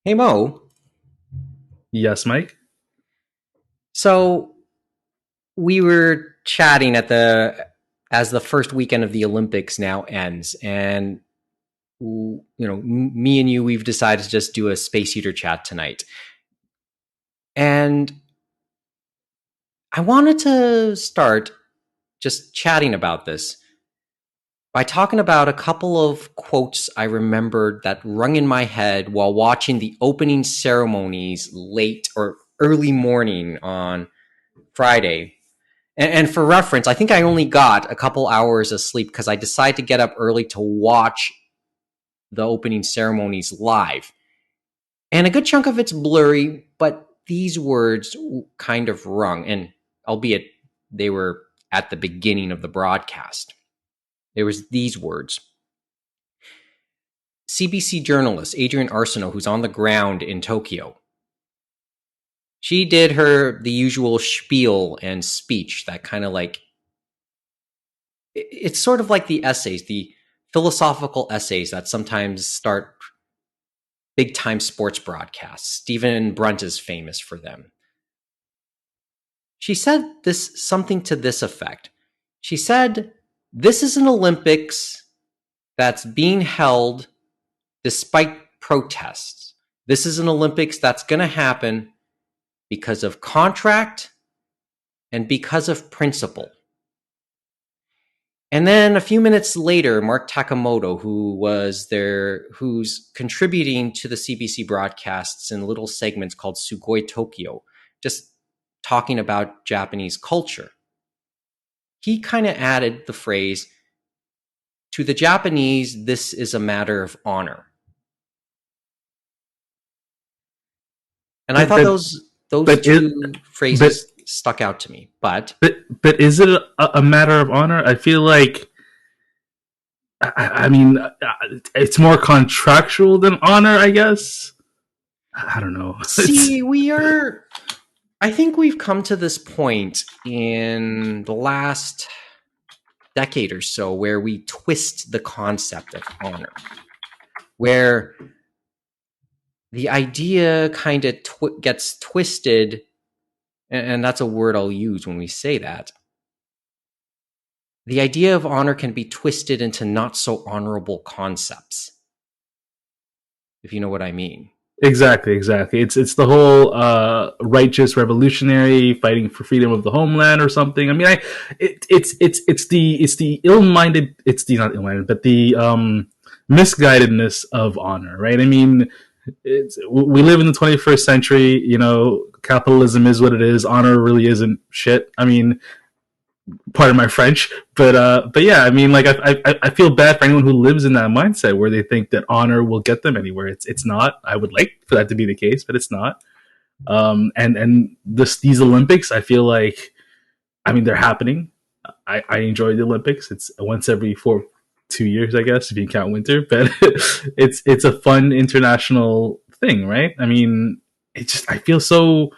Hey Mo, Yes, Mike. so we were chatting at the as the first weekend of the Olympics now ends, and me and you, we've decided to just do a space heater chat tonight, and I wanted to start just chatting about this by talking about a couple of quotes I remembered that rung in my head while watching the opening ceremonies late or early morning on Friday. And for reference, I think I only got a couple hours of sleep because I decided to get up early to watch the opening ceremonies live. And a good chunk of it's blurry, but these words kind of rung, and albeit they were at the beginning of the broadcast. There was these words. CBC journalist Adrian Arsenault, who's on the ground in Tokyo, she did the usual spiel and speech that kind of like it's sort of like the essays, the philosophical essays that sometimes start big time sports broadcasts. Stephen Brunt is famous for them. She said this something to this effect. She said, "This is an Olympics that's being held despite protests. This is an Olympics that's going to happen because of contract and because of principle." And then a few minutes later, Mark Sakamoto, who's contributing to the CBC broadcasts in little segments called Sugoi Tokyo, just talking about Japanese culture. He kind of added the phrase, to the Japanese, this is a matter of honor. And I But thought but those but it two but phrases stuck out to me. But but is it a matter of honor? I feel like I mean it's more contractual than honor. I guess I don't know. It's see, I think we've come to this point in the last decade or so where we twist the concept of honor, where the idea kind of gets twisted, and that's a word I'll use when we say that. The idea of honor can be twisted into not so honorable concepts, if you know what I mean. exactly. It's the whole righteous revolutionary fighting for freedom of the homeland or something. I mean, it's the ill minded. It's the not ill minded, but the misguidedness of honor, right? I mean, we live in the 21st century. You know, capitalism is what it is. Honor really isn't shit. I mean, pardon my French, but yeah, I mean, like I feel bad for anyone who lives in that mindset where they think that honor will get them anywhere. It's not. I would like for that to be the case, but it's not. And these Olympics, I feel like, I mean, they're happening. I enjoy the Olympics. It's once every 2 years, I guess, if you count winter. But it's a fun international thing, right? I mean, it just I feel so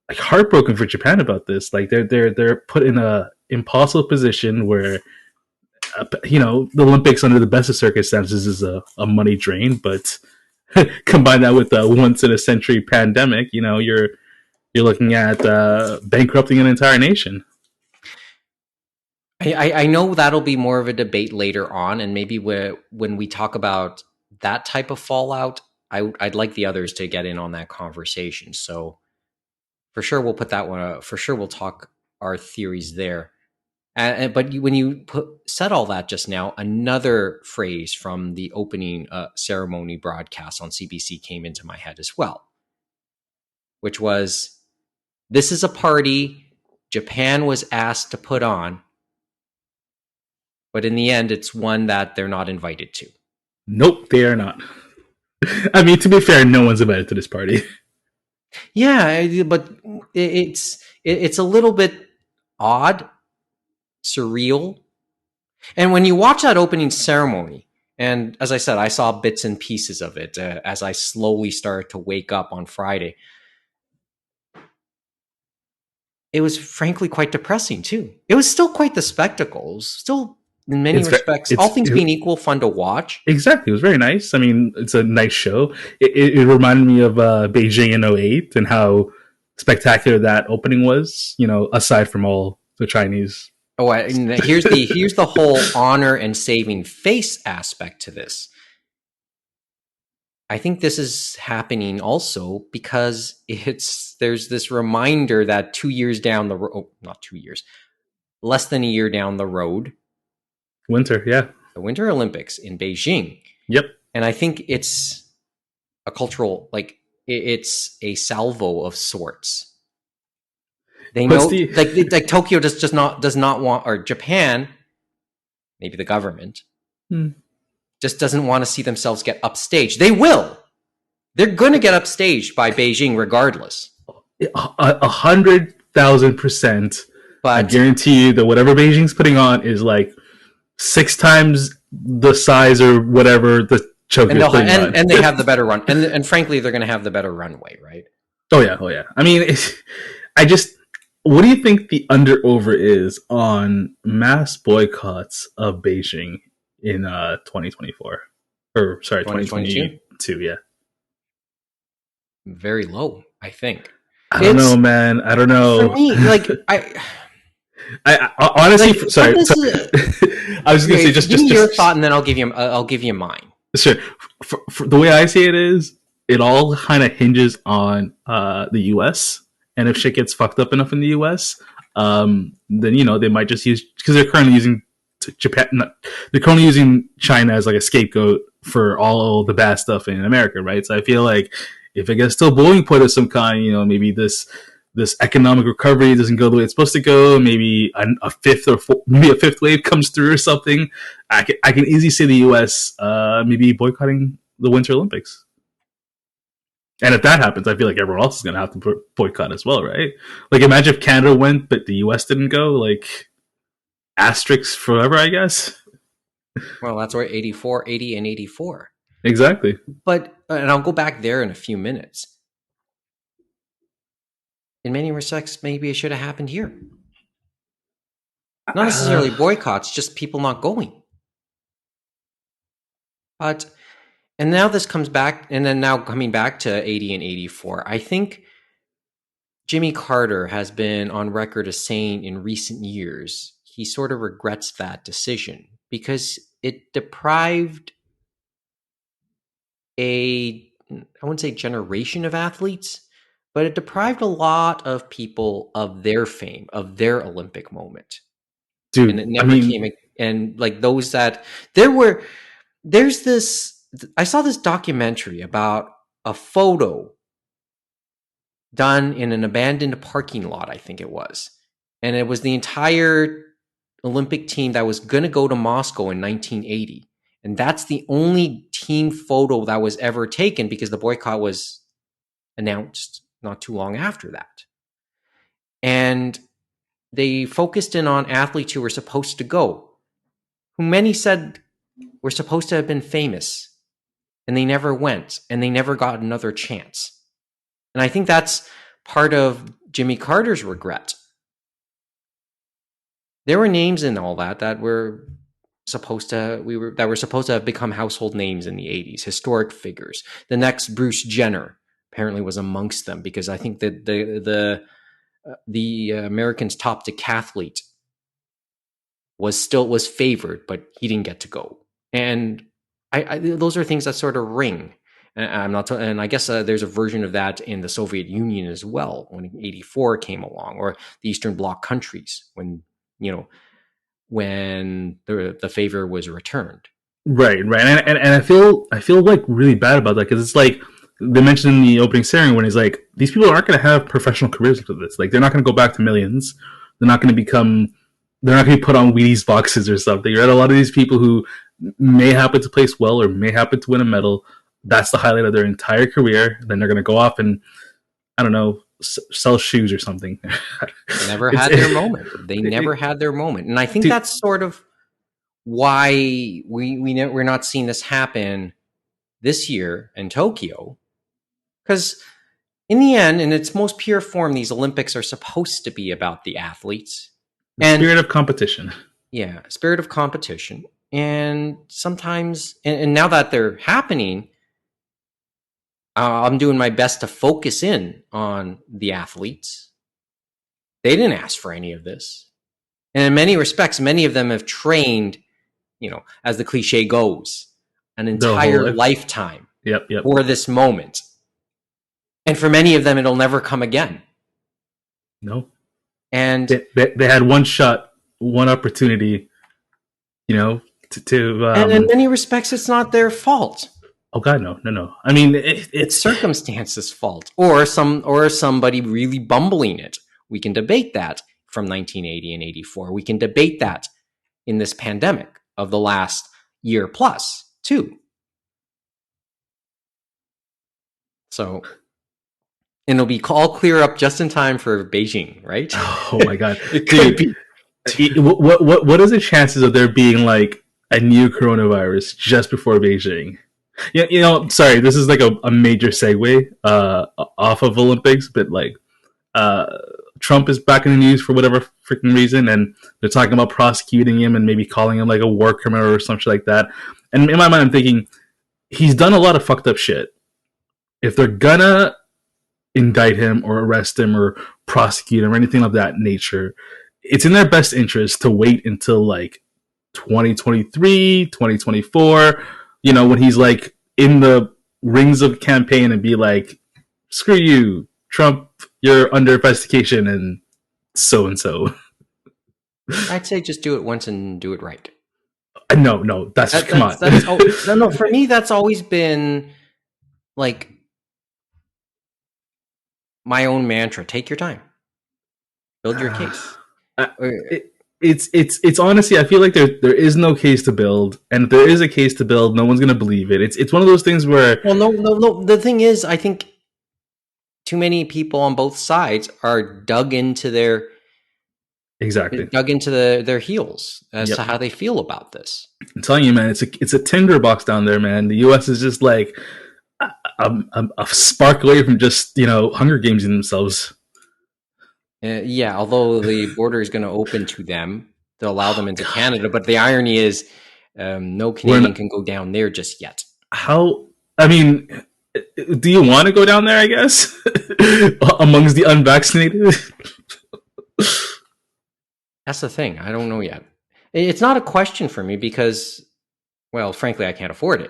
like heartbroken for Japan about this. Like they're put in a impossible position where the Olympics under the best of circumstances is a money drain, but combine that with a once in a century pandemic, you're looking at bankrupting an entire nation. I know that'll be more of a debate later on, and maybe when we talk about that type of fallout, I'd like the others to get in on that conversation. So for sure, we'll put that one. For sure, we'll talk our theories there. But when you said all that just now, another phrase from the opening ceremony broadcast on CBC came into my head as well, which was, "This is a party Japan was asked to put on, but in the end, it's one that they're not invited to." Nope, they are not. I mean, to be fair, no one's invited to this party. Yeah, but it's a little bit odd, surreal, and when you watch that opening ceremony, and as I said, I saw bits and pieces of it as I slowly started to wake up on Friday. It was frankly quite depressing too. It was still quite the spectacle. It was still in many It's very, respects, all things being equal, fun to watch. exactly. It was very nice. I mean, it's a nice show. It reminded me of Beijing in '08 and how spectacular that opening was. You know, aside from all the Chinese. Oh, and here's the whole honor and saving face aspect to this. I think this is happening also because there's this reminder that 2 years down the road, oh, not 2 years, less than a year down the road, Winter, yeah. the Winter Olympics in Beijing. Yep. And I think it's a cultural, like it's a salvo of sorts. They What's know, the like Tokyo does not want, or Japan, maybe the government, Hmm. just doesn't want to see themselves get upstaged. They will. They're going to get upstaged by Beijing regardless. 100,000%? I But guarantee you that whatever Beijing's putting on is like 6 times the size or whatever the Tokyo's putting on. and they have the better run, and frankly, they're going to have the better runway, right? Oh yeah, oh yeah. I mean, I just. What do you think the under over is on mass boycotts of Beijing in 2024? Or sorry, 2022, 2022? Yeah. very low, I think. I don't know, It's man. I don't for know. me, like I honestly, like sorry, this sorry. is, I was gonna say give me your thought, and then I'll give you mine. sure. For the way I see it is, it all kind of hinges on the U.S. And if shit gets fucked up enough in the U.S., then they might just use because they're currently using Japan. They're currently using China as like a scapegoat for all the bad stuff in America, right? So I feel like if it gets to a boiling point of some kind, maybe this economic recovery doesn't go the way it's supposed to go. Maybe a fifth wave comes through or something. I can easily see the U.S. Maybe boycotting the Winter Olympics. And if that happens, I feel like everyone else is going to have to boycott as well, right? Like, imagine if Canada went, but the U.S. didn't go. Like, asterisks forever, I guess. Well, that's where 84, 80, and 84. Exactly. But and I'll go back there in a few minutes. In many respects, maybe it should have happened here. Not necessarily boycotts, just people not going. But and now this comes back, and then now coming back to 80 and 84, I think Jimmy Carter has been on record as saying in recent years he sort of regrets that decision because it deprived I wouldn't say generation of athletes, but it deprived a lot of people of their fame, of their Olympic moment. And Dude, it I never mean, came, and like those that there were, there's this, I saw this documentary about a photo done in an abandoned parking lot, I think it was. And it was the entire Olympic team that was going to go to Moscow in 1980. And that's the only team photo that was ever taken because the boycott was announced not too long after that. And they focused in on athletes who were supposed to go, who many said were supposed to have been famous, and they never went, and they never got another chance. And I think that's part of Jimmy Carter's regret. There were names in all that were supposed to have become household names in the 80s, historic figures. The next Bruce Jenner apparently was amongst them because I think that the Americans' top decathlete was favored, but he didn't get to go. And those are things that sort of ring. And I'm not, and I guess there's a version of that in the Soviet Union as well when '84 came along, or the Eastern Bloc countries when the favor was returned. right. And I feel like really bad about that because it's like they mentioned in the opening ceremony when he's like, these people aren't going to have professional careers after this. Like, they're not going to go back to millions. They're not going to they're not going to be put on Wheaties boxes or something. Right? A lot of these people who may happen to place well or may happen to win a medal, that's the highlight of their entire career. Then they're going to go off and, I don't know, sell shoes or something. Never had their moment. They never had their moment. And I think that's sort of why we're not seeing this happen this year in Tokyo. Because in the end, in its most pure form, these Olympics are supposed to be about the athletes. The spirit of competition. yeah, spirit of competition. And sometimes, and now that they're happening, I'm doing my best to focus in on the athletes. They didn't ask for any of this. And in many respects, many of them have trained, as the cliche goes, an Their whole entire life. lifetime Yep, yep. for this moment. And for many of them, it'll never come again. No, And they had one shot, one opportunity, you know, to and in many respects, it's not their fault. oh god, no, no, no. I mean, It's circumstances' fault, or somebody really bumbling it. We can debate that from 1980 and 84. We can debate that in this pandemic of the last year plus too. So, and it'll be all clear up just in time for Beijing, right? oh my god, It could dude. be. What is the chances of there being like a new coronavirus just before Beijing? Yeah, sorry, this is like a major segue off of Olympics, but like uh, Trump is back in the news for whatever freaking reason, and they're talking about prosecuting him and maybe calling him like a war criminal or something like that. And in my mind, I'm thinking he's done a lot of fucked up shit. If they're gonna indict him or arrest him or prosecute him or anything of that nature, it's in their best interest to wait until like 2023, 2024, when he's like in the rings of campaign and be like, screw you, Trump, you're under investigation and so and so. I'd say just do it once and do it right. No, come on. No. For me, that's always been like my own mantra. Take your time, build your case. It's honestly, I feel like there is no case to build, and if there is a case to build, no one's gonna believe it. It's one of those things where, well, no. The thing is, I think too many people on both sides are dug into their their heels as to how they feel about this. I'm telling you, man, it's a tinder box down there, man. The U.S. is just like a spark away from just Hunger Games in themselves. Yeah, although the border is going to open to them to allow them into Canada, but the irony is, no Canadian can go down there just yet. How? I mean, do you want to go down there? I guess amongst the unvaccinated. That's the thing. I don't know yet. It's not a question for me because, well, frankly, I can't afford it.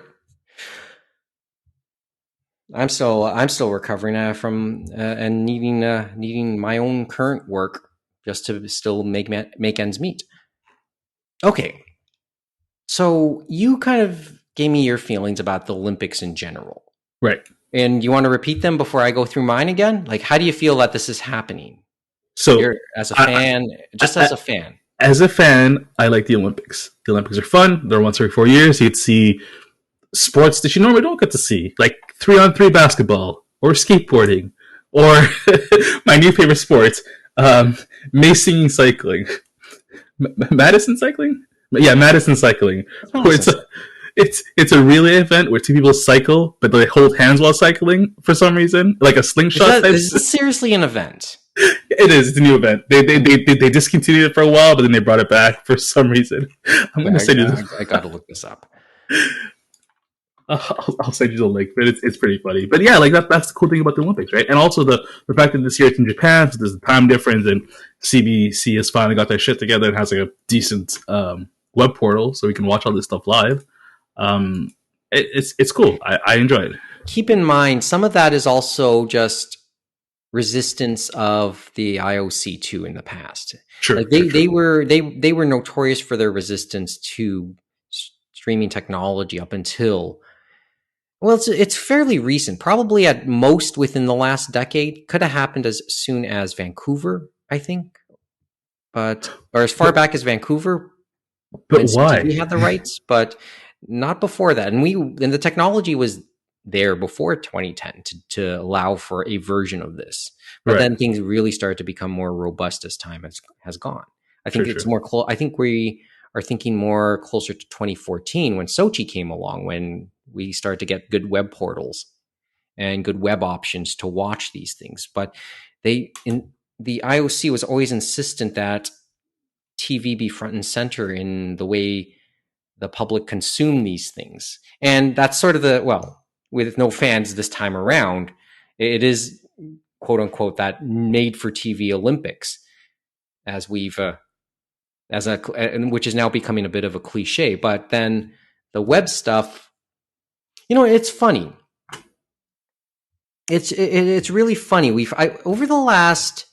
I'm still recovering from and needing my own current work just to still make ends meet. Okay, so you kind of gave me your feelings about the Olympics in general, right? And you want to repeat them before I go through mine again? Like, how do you feel that this is happening? So, as a fan, as a fan. As a fan, I like the Olympics. The Olympics are fun. They're once every 4 years. You'd see sports that you normally don't get to see, like 3-on-3 basketball or skateboarding, or my new favorite sport, Madison cycling. Madison cycling? Yeah, Madison cycling. It's a relay event where two people cycle, but they hold hands while cycling for some reason, like a slingshot. Is this seriously an event? It is. It's a new event. They discontinued it for a while, but then they brought it back for some reason. I'm going to send you. I got to look this up. I'll send you the link, but it's pretty funny. But yeah, like that's the cool thing about the Olympics, right? And also the fact that this year it's in Japan, so there's a time difference, and CBC has finally got their shit together and has like a decent web portal, so we can watch all this stuff live. It's cool. I enjoy it. Keep in mind, some of that is also just resistance of the IOC too in the past. Sure, like they were notorious for their resistance to streaming technology up until, well, it's fairly recent, probably at most within the last decade. Could have happened as soon as Vancouver, I think, or as far back as Vancouver. But why? We had the rights, but not before that. And the technology was there before 2010 to allow for a version of this. But then things really started to become more robust as time has gone. I think it's more close. I think we are thinking more closer to 2014 when Sochi came along, when we started to get good web portals and good web options to watch these things. But the IOC was always insistent that TV be front and center in the way the public consume these things. And that's sort of with no fans this time around, it is quote unquote that made for TV Olympics, as we've which is now becoming a bit of a cliche. But then the web stuff, it's funny. It's really funny. Over the last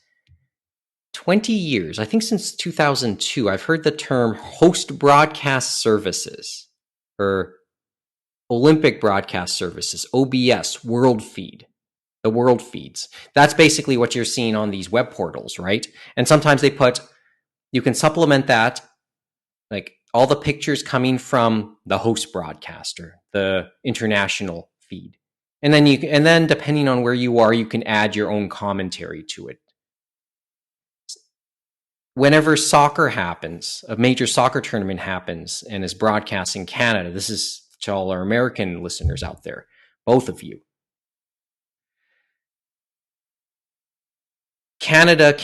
20 years, I think since 2002, I've heard the term host broadcast services, or Olympic broadcast services, OBS, world feed, the world feeds. That's basically what you're seeing on these web portals, right? And sometimes you can supplement that, like all the pictures coming from the host broadcaster, the international feed. And then depending on where you are, you can add your own commentary to it. Whenever soccer happens, a major soccer tournament happens and is broadcast in Canada, this is to all our American listeners out there, both of you. Canada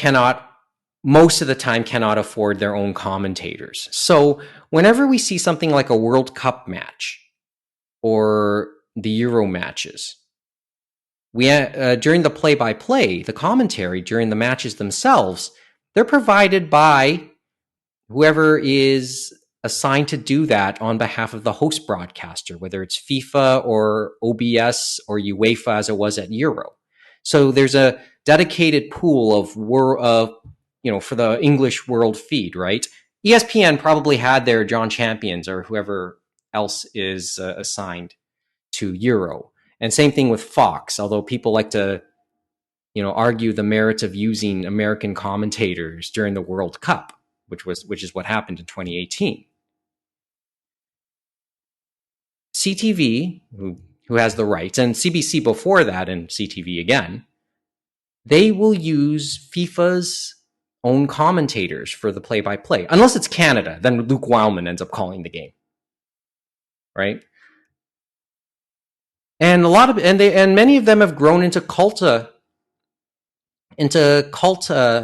most of the time cannot afford their own commentators. So whenever we see something like a World Cup match or the Euro matches, we during the play-by-play, the commentary during the matches themselves, they're provided by whoever is assigned to do that on behalf of the host broadcaster, whether it's FIFA or OBS or UEFA as it was at Euro. So there's a dedicated pool of for the English world feed, right? ESPN probably had their John Champions or whoever else is assigned to Euro. And same thing with Fox, although people like to argue the merits of using American commentators during the World Cup, which is what happened in 2018. CTV, who has the rights, and CBC before that, and CTV again, they will use FIFA's own commentators for the play-by-play, unless it's Canada. Then Luke Wildman ends up calling the game, right? And many of them have grown into cult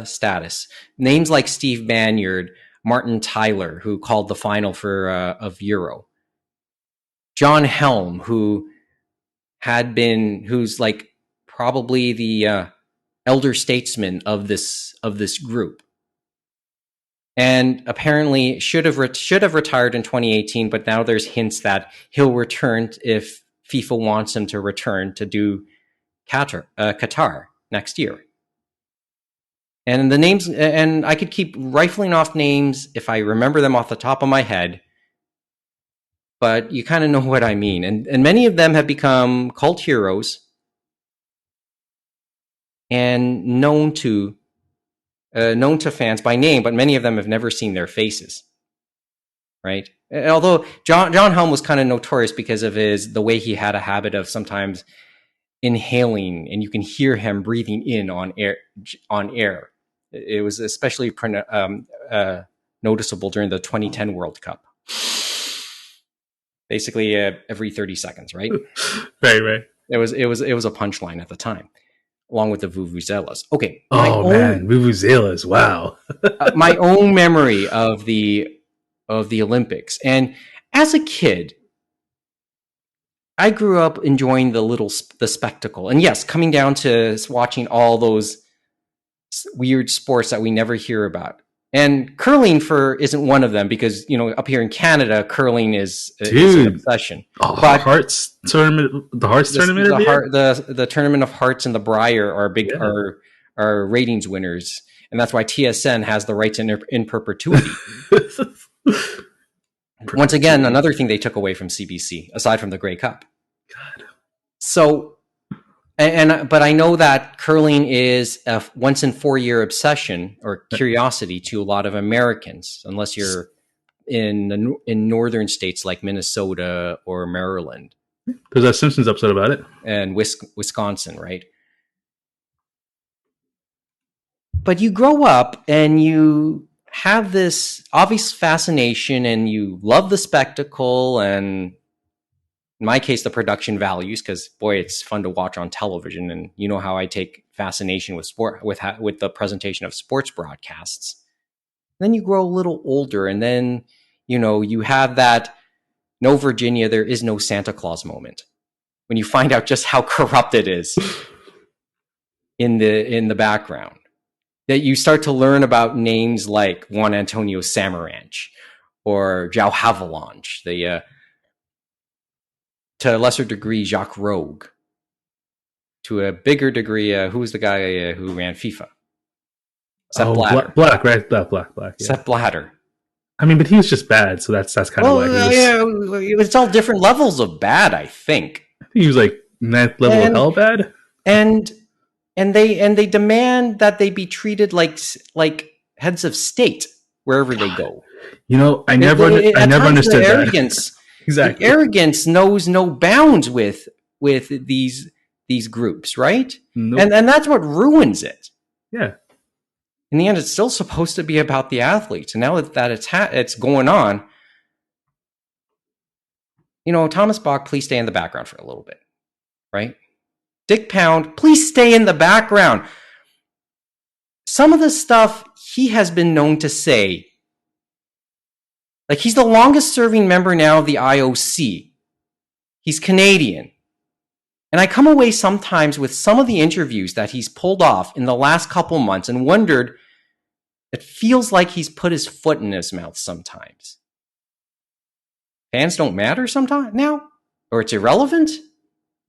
status. Names like Steve Banyard, Martin Tyler, who called the final of Euro, John Helm, who's like probably the elder statesman of this group, and apparently should have retired in 2018. But now there's hints that he'll return if FIFA wants him to return to do Qatar next year. And the names, and I could keep rifling off names if I remember them off the top of my head, but you kind of know what I mean. And many of them have become cult heroes and known to fans by name, but many of them have never seen their faces, right? Although John Helm was kind of notorious because of the way he had a habit of sometimes inhaling, and you can hear him breathing in on air. It was especially noticeable during the 2010 World Cup. Basically, every 30 seconds, right? Right. It was a punchline at the time, along with the vuvuzelas. Okay. Man, vuvuzelas! Wow. My own memory of the Olympics, and as a kid, I grew up enjoying the spectacle, and yes, coming down to watching all those weird sports that we never hear about. And curling isn't one of them, because up here in Canada, curling is an obsession. But Hearts tournament, the Tournament of Hearts and the Briar are big are ratings winners, and that's why TSN has the rights in perpetuity. Once again, another thing they took away from CBC, aside from the Grey Cup. God. So. But I know that curling is a once in 4 year obsession or curiosity to a lot of Americans, unless you're in northern states like Minnesota or Maryland. There's a Simpsons episode about it. And Wisconsin, right? But you grow up and you have this obvious fascination, and you love the spectacle, and in my case, the production values, because boy, it's fun to watch on television, and you know how I take fascination with sport, with the presentation of sports broadcasts. Then you grow a little older, and then you have that no Virginia, there is no Santa Claus moment when you find out just how corrupt it is in the background. That you start to learn about names like Juan Antonio Samaranch or João Havelange, to a lesser degree Jacques Rogue, to a bigger degree who was the guy who ran FIFA? Sepp Oh, Blatter. Black, right? Black, yeah. Sepp Blatter. I mean, but he was just bad, so that's kind of why he was. Yeah, it's all different levels of bad, I think. I think he was like ninth level of hell bad. And they demand that they be treated like heads of state wherever they go. I never understood the that. Arrogance. Exactly. The arrogance knows no bounds with these groups, right? Nope. And that's what ruins it. Yeah. In the end, it's still supposed to be about the athletes, and now that it's going on, Thomas Bach, please stay in the background for a little bit, right? Dick Pound, please stay in the background. Some of the stuff he has been known to say, like he's the longest serving member now of the IOC. He's Canadian. And I come away sometimes with some of the interviews that he's pulled off in the last couple months and wondered, it feels like he's put his foot in his mouth sometimes. Fans don't matter sometimes now? Or it's irrelevant?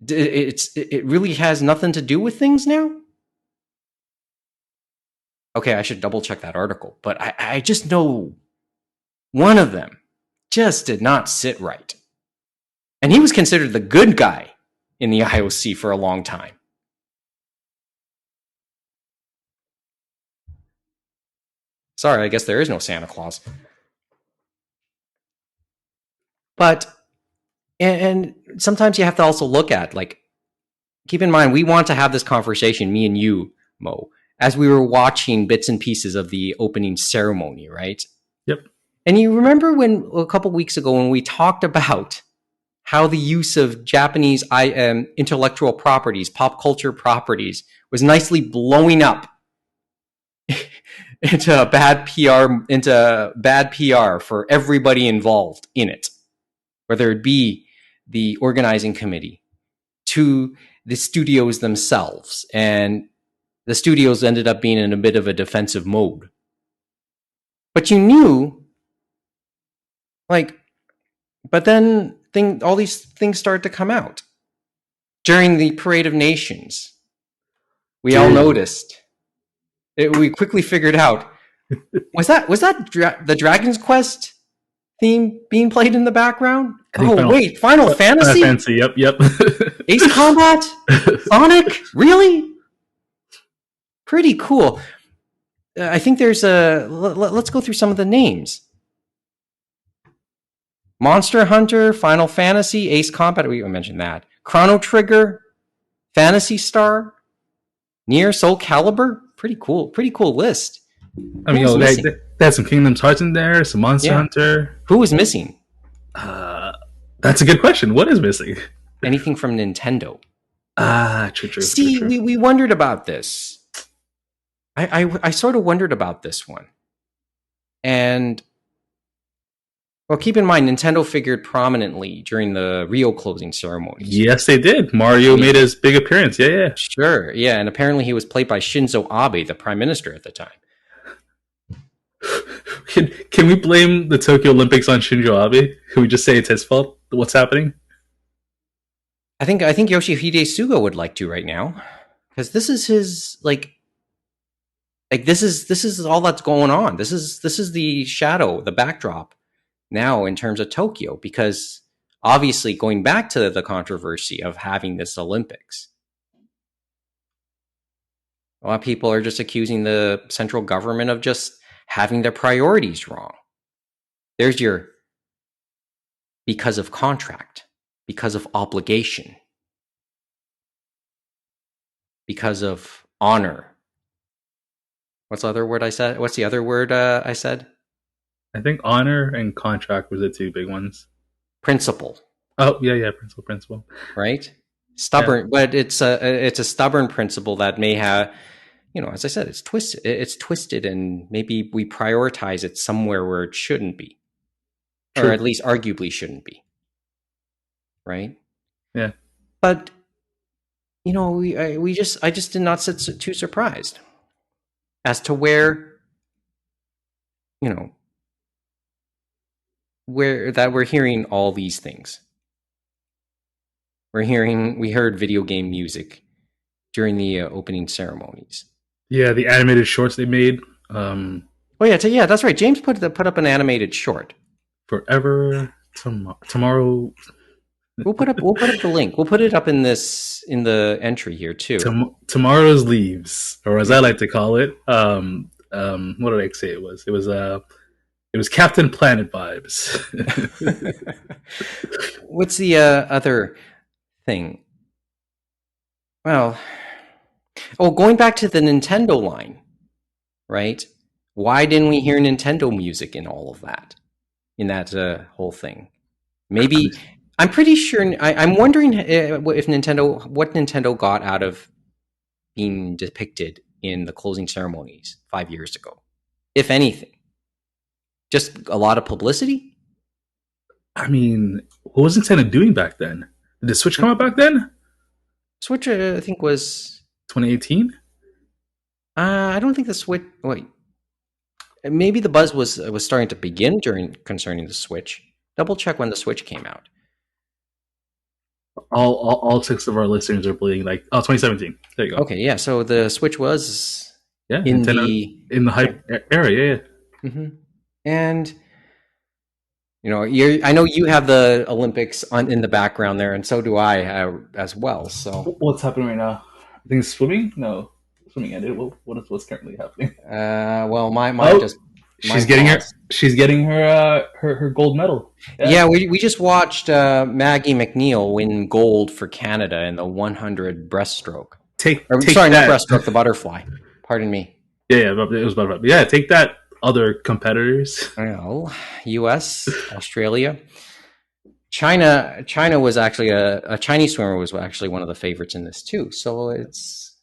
It really has nothing to do with things now? Okay, I should double check that article, but I just know one of them just did not sit right. And he was considered the good guy in the IOC for a long time. Sorry, I guess there is no Santa Claus. But, and sometimes you have to also look at, like, keep in mind, we want to have this conversation, me and you, Mo, as we were watching bits and pieces of the opening ceremony, right? Yep. And you remember when a couple weeks ago when we talked about how the use of Japanese intellectual properties, pop culture properties, was nicely blowing up into bad PR for everybody involved in it, whether it be the organizing committee to the studios themselves, and the studios ended up being in a bit of a defensive mode. But you knew, but then all these things started to come out during the Parade of Nations. We all noticed. We quickly figured out, was that the Dragon's Quest theme being played in the background? Final Fantasy? Fantasy, yep. Ace Combat? Sonic? Really? Pretty cool. I think there's let's go through some of the names. Monster Hunter, Final Fantasy, Ace Combat, we mentioned that. Chrono Trigger, Phantasy Star, Nier, Soul Calibur. Pretty cool list. I mean, they had some Kingdom Hearts in there, some Monster Hunter. Who was missing? That's a good question. What is missing? Anything from Nintendo. True. See, true. We wondered about this. I sort of wondered about this one. And, well, keep in mind, Nintendo figured prominently during the Rio closing ceremony. Yes, they did. Mario made his big appearance. Yeah. Sure, yeah. And apparently he was played by Shinzo Abe, the prime minister at the time. Can we blame the Tokyo Olympics on Shinzo Abe? Can we just say it's his fault? What's happening? I think Yoshihide Suga would like to right now, because this is his this is all that's going on. This is the shadow, the backdrop now in terms of Tokyo, because obviously going back to the controversy of having this Olympics, a lot of people are just accusing the central government of just having their priorities wrong. There's your because of contract, because of obligation, because of honor. What's the other word I said? What's the other word I said? I think honor and contract were the two big ones. Principle. Oh, yeah, principle. Right? Stubborn, but it's a stubborn principle that may have, as I said, it's twisted. It's twisted, and maybe we prioritize it somewhere where it shouldn't be, or True. at least arguably shouldn't be, right? Yeah. But I just did not sit too surprised as to you know, where that we're hearing all these things. We heard video game music during the opening ceremonies. Yeah, the animated shorts they made. Um, Oh yeah, that's right. James put up an animated short. Forever tomorrow. We'll put up the link. We'll put it up in the entry here too. Tomorrow's leaves, or as I Yeah. like to call it. What did I say it was? It was Captain Planet vibes. What's the other thing? Well, going back to the Nintendo line, right? Why didn't we hear Nintendo music in all of that? In that whole thing? Maybe I'm pretty sure. I'm wondering if what Nintendo got out of being depicted in the closing ceremonies 5 years ago, if anything. Just a lot of publicity. I mean, what was Nintendo doing back then? Did the Switch come out back then? Switch, I think, was. 2018. I don't think the Switch. Wait, maybe the buzz was starting to begin concerning the Switch. Double check when the Switch came out. All six of our listeners are bleeding like 2017. There you go. Okay, yeah. So the Switch was Yeah, in Nintendo the in the hype era. Yeah. Mm-hmm. And I know you have the Olympics in the background there, and so do I as well. So What's happening right now? I think it's swimming. No, swimming ended. What's currently happening? well, my just she's getting her gold medal. Yeah, we just watched Maggie McNeil win gold for Canada in the 100 breaststroke. Take Not breaststroke, the butterfly. Pardon me. Yeah, it was butterfly. Yeah, take that, other competitors. U.S., Australia, China. China was actually a Chinese swimmer was actually one of the favorites in this too. So it's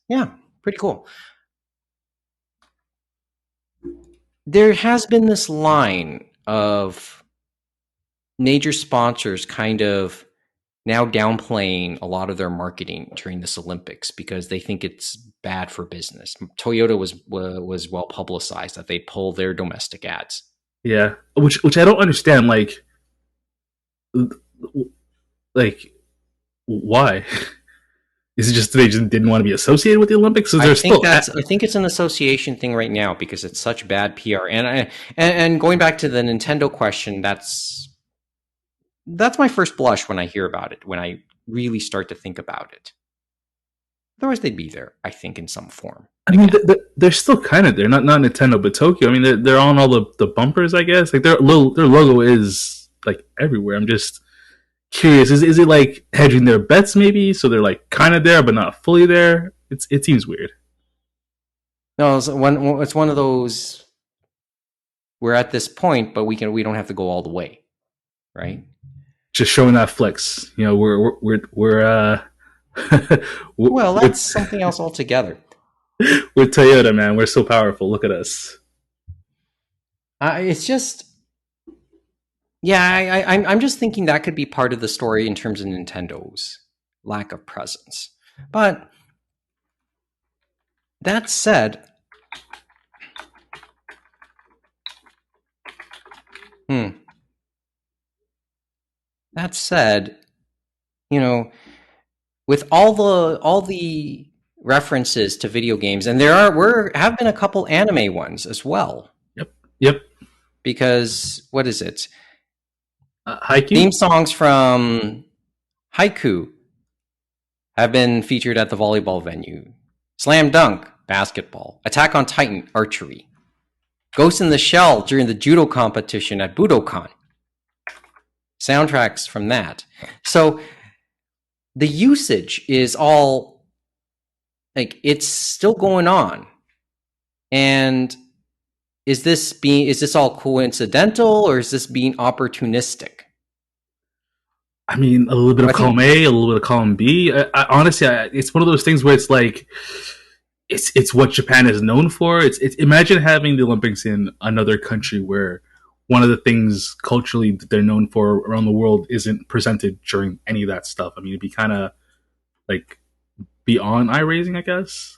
pretty cool. There has been this line of major sponsors kind of now downplaying a lot of their marketing during this Olympics because they think it's bad for business. Toyota was well publicized that they pull their domestic ads. Yeah, which I don't understand. Like why? Is it just they just didn't want to be associated with the Olympics? So I think it's an association thing right now because it's such bad PR. And going back to the Nintendo question, that's my first blush when I hear about it, when I really start to think about it. Otherwise, they'd be there, I think, in some form. I mean, they're still kind of there. Not Nintendo, but Tokyo. I mean, they're on all the bumpers, I guess. Like their logo is like everywhere. I'm just curious. Is it like hedging their bets, maybe? So they're like kind of there, but not fully there. It seems weird. No, it's one of those. We're at this point, but we don't have to go all the way, right? Just showing that flex. We're well, that's something else altogether. We're Toyota, man. We're so powerful. Look at us. It's just, I'm just thinking that could be part of the story in terms of Nintendo's lack of presence. But that said, with all the references to video games, and have been a couple anime ones as well. Yep. Because what is it? Haiku? Theme songs from Haiku have been featured at the volleyball venue. Slam Dunk, basketball. Attack on Titan, archery. Ghost in the Shell during the judo competition at Budokan. Soundtracks from that. So the usage is all like it's still going on. And is this all coincidental or is this being opportunistic? I mean, a little bit of column A, a little bit of column B. Honestly, it's one of those things where it's like it's what Japan is known for. It's imagine having the Olympics in another country where one of the things culturally that they're known for around the world isn't presented during any of that stuff. I mean, it'd be kind of like beyond eye raising, I guess.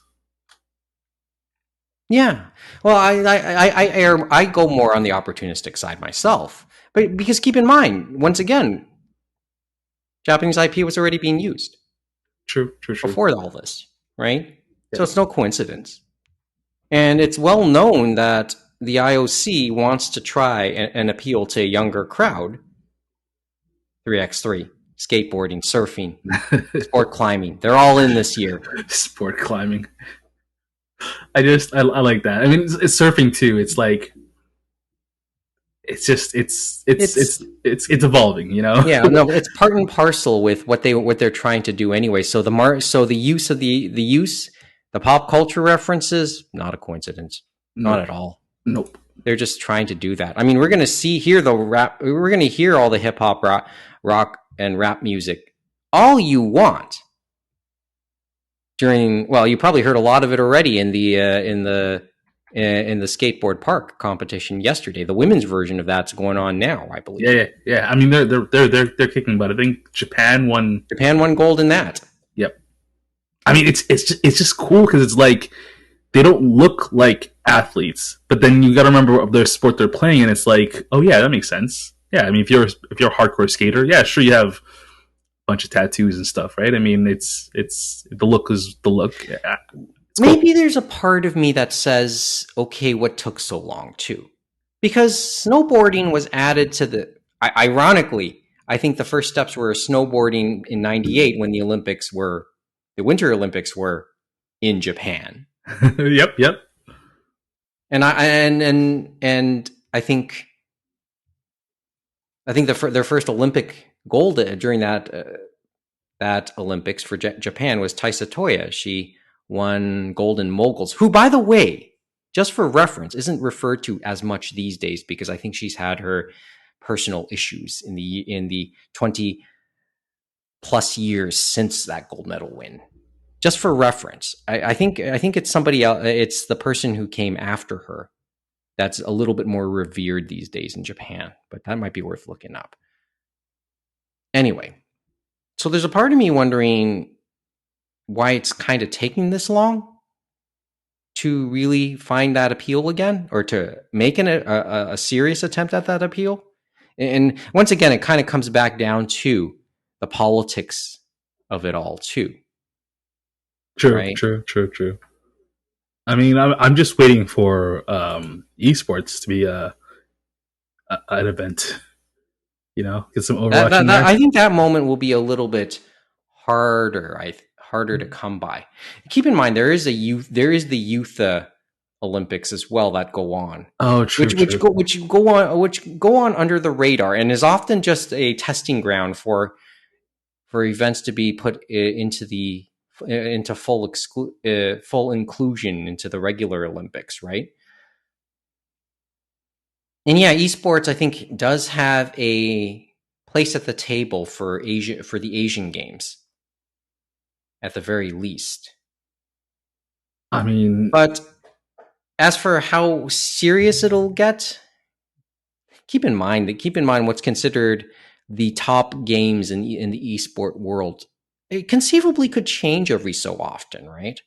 Yeah. Well, I go more on the opportunistic side myself, but because keep in mind, once again, Japanese IP was already being used True, true, true. before all this, right? So Yeah. it's no coincidence, and it's well known that the IOC wants to try and appeal to a younger crowd. 3x3, skateboarding, surfing, sport climbing—they're all in this year. Sport climbing. I like that. I mean, it's surfing too. It's like it's just It's it's evolving, you know. Yeah, no, it's part and parcel with what they're trying to do anyway. So the use of the pop culture references, not a coincidence, not Nope, at all. nope. They're just trying to do that. I mean, we're gonna we're gonna hear all the hip hop, rock and rap music, all you want during. Well, you probably heard a lot of it already in the skateboard park competition yesterday. The women's version of that's going on now, I Yeah, believe. yeah, yeah. I mean, they're kicking butt. I think Japan won. Japan won gold in that. Yep. I mean, it's just cool because it's like they don't look like athletes, but then you got to remember of their sport they're playing, and it's like, oh yeah, that makes sense. Yeah, I mean, if you're a hardcore skater, yeah, sure, you have a bunch of tattoos and stuff, right? I mean, it's the look is the look. Yeah, it's cool. Maybe there's a part of me that says, okay, what took so long too? Because snowboarding was added to ironically, I think the first steps were snowboarding in 98 when the Winter Olympics were in Japan. Yep, yep. And I think their first Olympic gold during that Olympics for Japan was Taisa Toya. She won golden moguls, who, by the way, just for reference, isn't referred to as much these days because I think she's had her personal issues in the 20 plus years since that gold medal win. Just for reference, I think it's somebody else. It's the person who came after her that's a little bit more revered these days in Japan, but that might be worth looking up. Anyway, so there's a part of me wondering why it's kind of taking this long to really find that appeal again or to make a serious attempt at that appeal. And once again, it kind of comes back down to the politics of it all, too, True, right? true, true, true. I mean, I'm just waiting for esports to be an event. You know, get some Overwatch in there. I think that moment will be a little bit harder. Harder to come by. Keep in mind there is the youth Olympics as well that go on, Oh, true, true. which go on under the radar and is often just a testing ground for events to be put into full inclusion into the regular Olympics, right? And yeah, esports I think does have a place at the table for the Asian games at the very least. I mean, But as for how serious it'll get, keep in mind what's considered the top games in the esport world. It conceivably could change every so often, right?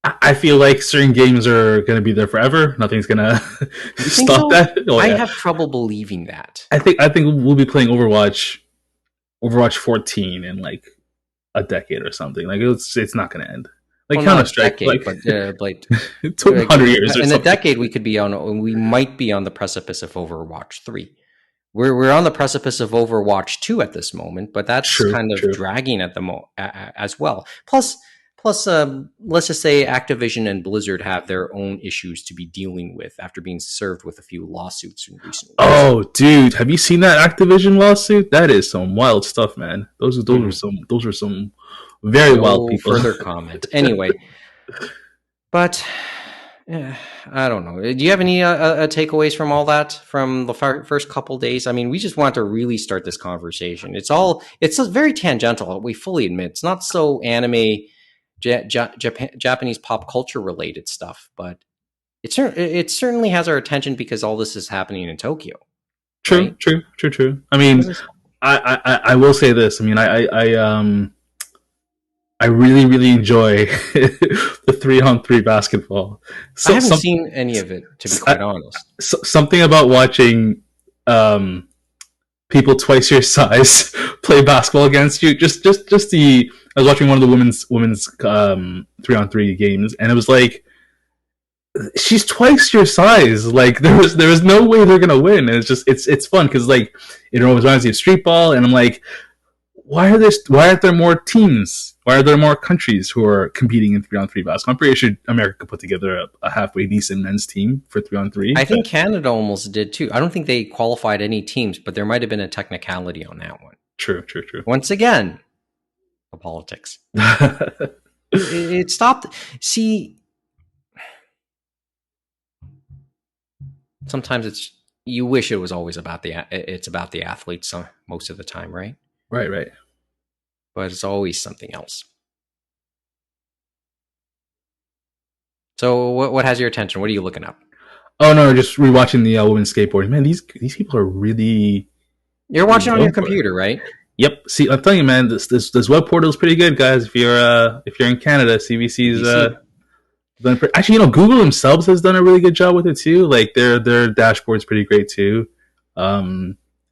I feel like certain games are going to be there forever. Nothing's going to You think stop so? that. Oh I yeah, have trouble believing that. I think we'll be playing Overwatch 14 in like a decade or something. Like it's not going to end. Like Well, Counter not a Strike, decade, like but 200 years or in a something. decade we might be on the precipice of Overwatch 3. We're on the precipice of Overwatch 2 at this moment, but that's True, kind of true. dragging at as well. Plus, let's just say Activision and Blizzard have their own issues to be dealing with after being served with a few lawsuits in recent weeks. Oh, dude, have you seen that Activision lawsuit? That is some wild stuff, man. Those are some very wild No people. further comment. Anyway, but yeah, I don't know. Do you have any takeaways from all that from the first couple days? I mean, we just want to really start this conversation. It's very tangential. We fully admit it's not so anime Japanese pop culture related stuff, but it certainly has our attention because all this is happening in Tokyo, True, right? true, true, true. I mean, I will say this. I mean, I really really enjoy the 3-on-3 basketball. I So haven't some seen any of it, to be quite honest. something about watching um, people twice your size play basketball against you. Just the I was watching one of the women's 3-on-3 games, and it was like she's twice your size. Like there was no way they're gonna win. And it's fun because like it always reminds me of street ball, and I'm like, why aren't there more teams? Why are there more countries who are competing in 3-on-3 basketball? I'm pretty sure America could put together a halfway decent men's team for 3-on-3. I But think Canada almost did too. I don't think they qualified any teams, but there might have been a technicality on that one. true, true, true. Once again, the politics. It stopped. See, sometimes you wish it was always about it's about the athletes most of the time, right? Right, right. But it's always something else. So what has your attention? What are you looking up? Oh no, just rewatching the women's skateboarding. Man, these people are really You're really watching on known your for it. computer, right? Yep. See, I'm telling you, man, this web portal is pretty good, guys. If you're in Canada, CBC's CBC. actually, Google themselves has done a really good job with it too. Like their dashboard's pretty great too.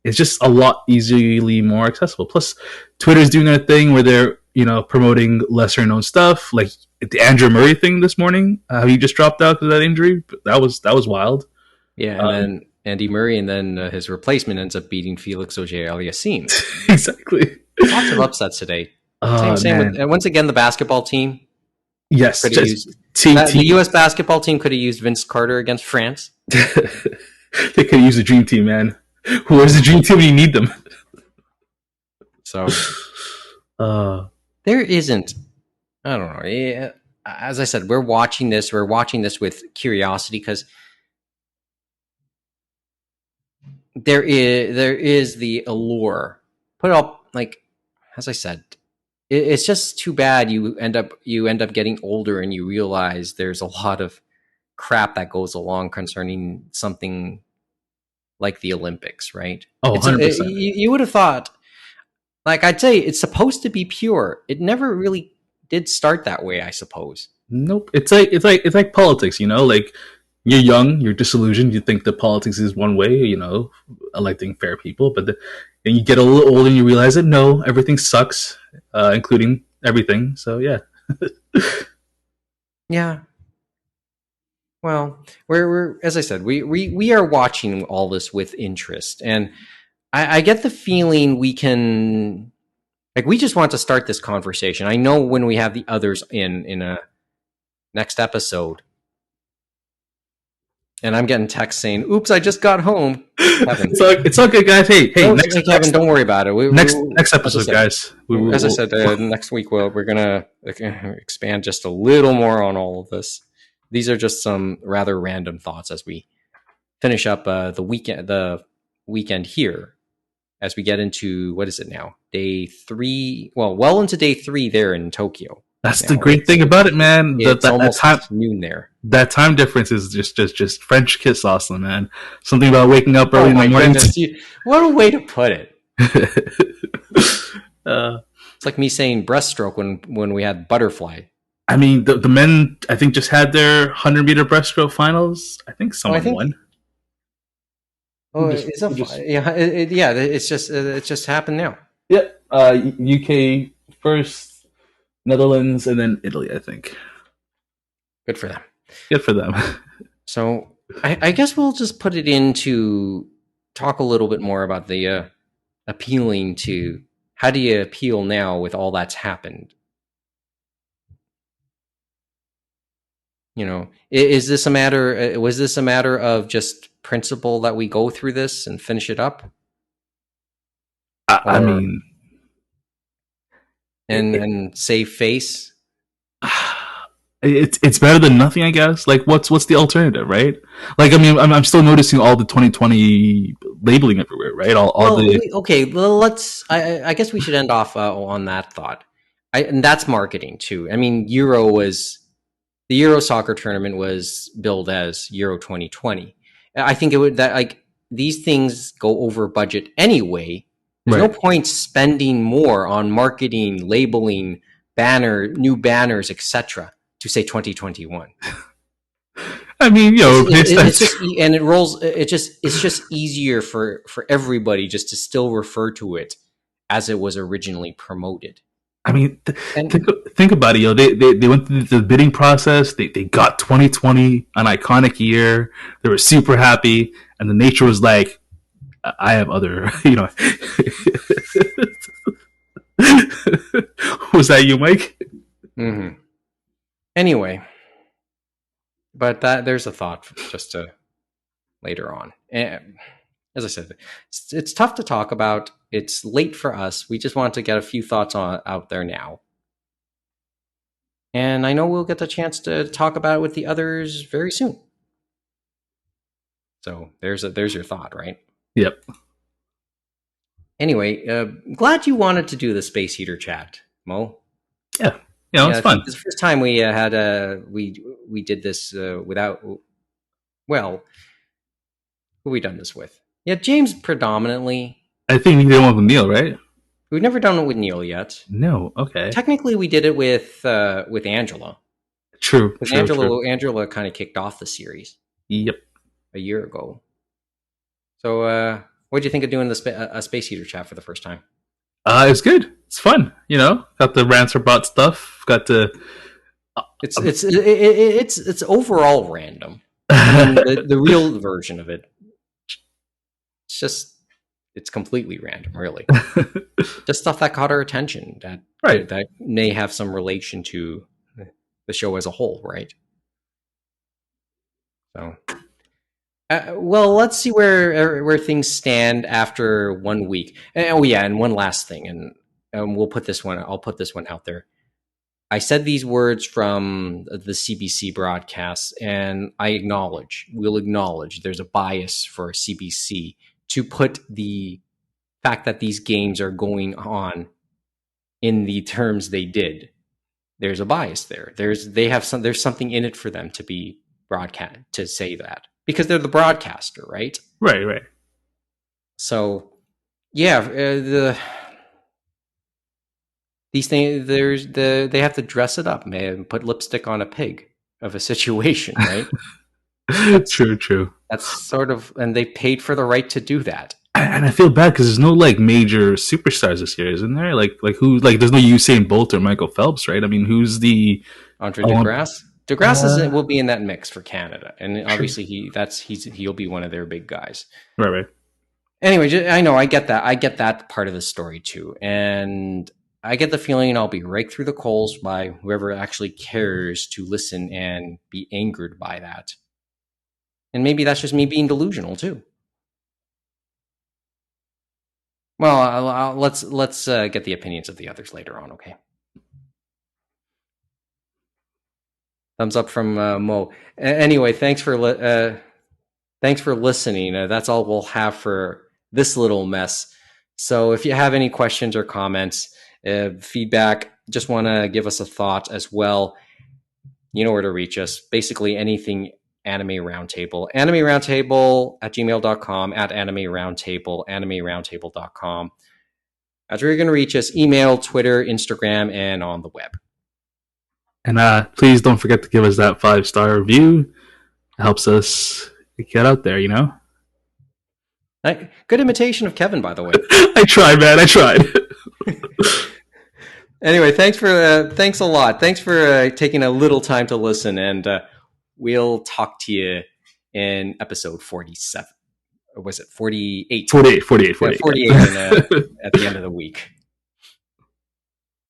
It's just a lot easily more accessible. Plus, Twitter's doing their thing where they're promoting lesser known stuff, like the Andrew Murray thing this morning. He just dropped out because of that injury. That was wild. Yeah, and then Andy Murray, and then his replacement ends up beating Felix Auger-Aliassime. Exactly. Lots of upsets today. Same with, and once again, the basketball team. Yes, Could have used the U.S. basketball team could have used Vince Carter against France. They could have used a dream team, man. Where's the dream team when you need them? So there isn't. I don't know. As I said, we're watching this. We're watching this with curiosity because there is the allure. Put up, like as I said, it's just too bad you end up getting older and you realize there's a lot of crap that goes along concerning something like the Olympics, right? Oh, 100%. You would have thought, like I'd say, it's supposed to be pure. It never really did start that way, I suppose. Nope. It's like politics, like you're young, you're disillusioned, you think that politics is one way, electing fair people, but then you get a little older and you realize that no, everything sucks, including everything. So yeah. Yeah. Well, we're as I said, we are watching all this with interest, and I get the feeling we can, like, we just want to start this conversation. I know when we have the others in a next episode, and I'm getting texts saying, "Oops, I just got home." Kevin. It's all good, guys. Hey, Kevin, don't worry about it. Next episode, guys. As I said, next week we're gonna expand just a little more on all of this. These are just some rather random thoughts as we finish up the weekend here. As we get into, what is it now? Day 3. Well into day 3 there in Tokyo. That's the great thing about it, man. It's almost noon there. That time difference is just French kiss awesome, man. Something about waking up early in the morning. What a way to put it. It's like me saying breaststroke when we had butterfly. I mean, the men, I think, just had their 100-meter breaststroke finals. I think someone won. Oh, yeah, it's just happened now. Yeah, UK first, Netherlands, and then Italy, I think. Good for them. Good for them. So I guess we'll just put it in to talk a little bit more about the appealing to, how do you appeal now with all that's happened? Is this a matter? Was this a matter of just principle that we go through this and finish it up? I mean, and save face. It's better than nothing, I guess. Like, what's the alternative, right? Like, I mean, I'm still noticing all the 2020 labeling everywhere, right? Okay, well, let's. I guess we should end off on that thought. And that's marketing too. I mean, the Euro soccer tournament was billed as Euro 2020. I think it would that like these things go over budget anyway. There's no Right. point spending more on marketing, labeling, new banners, etc. to say 2021. I mean, It's that's just and it rolls. It's just easier for everybody just to still refer to it as it was originally promoted. I mean, And think think about it, They went through the bidding process. They got 2020, an iconic year. They were super happy, and the nature was like, I have other, Was that you, Mike? mhm. Anyway, but that there's a thought just to later on. And as I said, it's tough to talk about. It's late for us. We just want to get a few thoughts out there now. And I know we'll get the chance to talk about it with the others very soon. So there's your thought, right? Yep. Anyway, glad you wanted to do the space heater chat, Mo. Yeah. Yeah, It's I think fun. this is the first time we had we did this without. Well, who we done this with? Yeah, James predominantly. I think we did one with Neil, right? We've never done it with Neil yet. No. Okay. Technically, we did it with Angela. True. Because True. True. Angela kind of kicked off the series Yep. a year ago. So, what do you think of doing a space heater chat for the first time? It's good. It's fun. Got the Rancer bot stuff. Got the. It's overall random. I mean, the real version of it, it's completely random, really. Just stuff that caught our attention Right. that may have some relation to the show as a whole, right? So, well, let's see where things stand after 1 week. Oh yeah, and one last thing, and I'll put this one out there. I said these words from the CBC broadcast, and we'll acknowledge there's a bias for CBC to put the fact that these games are going on in the terms they did. There's a bias there. There's something in it for them to be broadcast to say that because they're the broadcaster, right? Right. Right. So, yeah, these things they have to dress it up, man, put lipstick on a pig of a situation, right? True. True. That's sort of, and they paid for the right to do that. And I feel bad because there's no like major superstars this year, isn't there? Like who? Like there's no Usain Bolt or Michael Phelps, right? I mean, who's the Andre Olymp- DeGrasse. Will be in that mix for Canada, and obviously he'll be one of their big guys. Right. Right. Anyway, I know I get that part of the story too, and I get the feeling I'll be raked through the coals by whoever actually cares to listen and be angered by that. And maybe that's just me being delusional too. Well, let's get the opinions of the others later on, okay? Thumbs up from Mo. Anyway, thanks for listening. That's all we'll have for this little mess. So if you have any questions or comments, feedback, just want to give us a thought as well, you know where to reach us. Basically anything Anime Roundtable. Anime Roundtable at gmail.com, at Anime Roundtable, animeroundtable.com. That's where you're going to reach us. Email, Twitter, Instagram, and on the web. And please don't forget to give us that 5-star review. It helps us get out there, Good imitation of Kevin, by the way. I tried, man. I tried. Anyway, thanks a lot. Thanks for taking a little time to listen, and we'll talk to you in episode 47. Or was it 48? 48. Yeah, 48 at the end of the week.